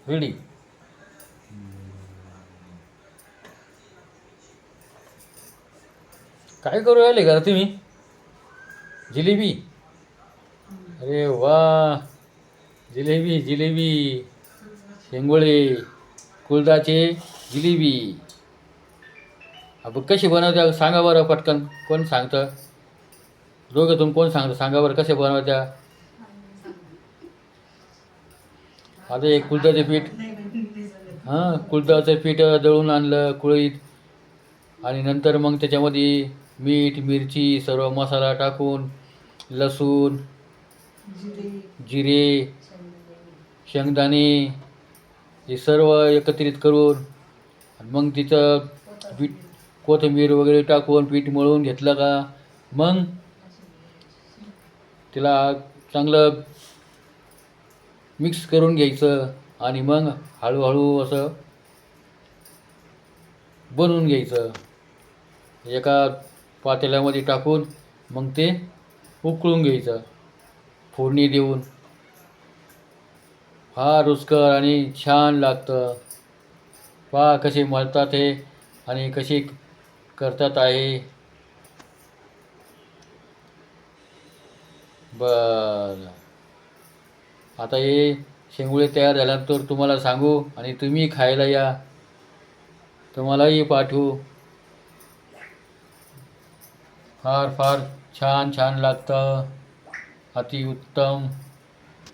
Ready. काय करू राहिले का तुम्ही? जिलेबी. अरे वा, जिलेबी जिलेबी, शेंगोळे, कुळदाचे जिलेबी. अब कशी बनवत्या सांगा बरं पटकन. कोण सांगतं? दोघं कोण सांगतं? सांगा बरं कसे बनवत्या. आता एक कुळदाचे पीठ, हां कुळदाचं पीठ दळून आणलं कुळीत, आणि नंतर मग त्याच्यामध्ये मीठ मिरची सर्व मसाला टाकून, लसूण जिरे शेंगदाणे हे सर्व एकत्रित करून, आणि मग तिचं पीठ कोथिंबीर वगैरे टाकून पीठ मळून घेतलं का, मग तिला चांगलं मिक्स करून घ्यायचं, आणि मग हळूहळू असं बनवून घ्यायचं. एका पातेल्यामध्ये टाकून मग ते उकळून घ्यायचं फोडणी देऊन. फार रुचकर आणि छान लागतं. पहा कसे मळतात हे आणि कशी करतात आहे. बरं, आता हे शेंगुळे तयार झाल्यानंतर तुम्हाला सांगू, आणि तुम्ही खायला या, तुम्हालाही पाठवू. फार फार छान छान लागतं, अतिउत्तम.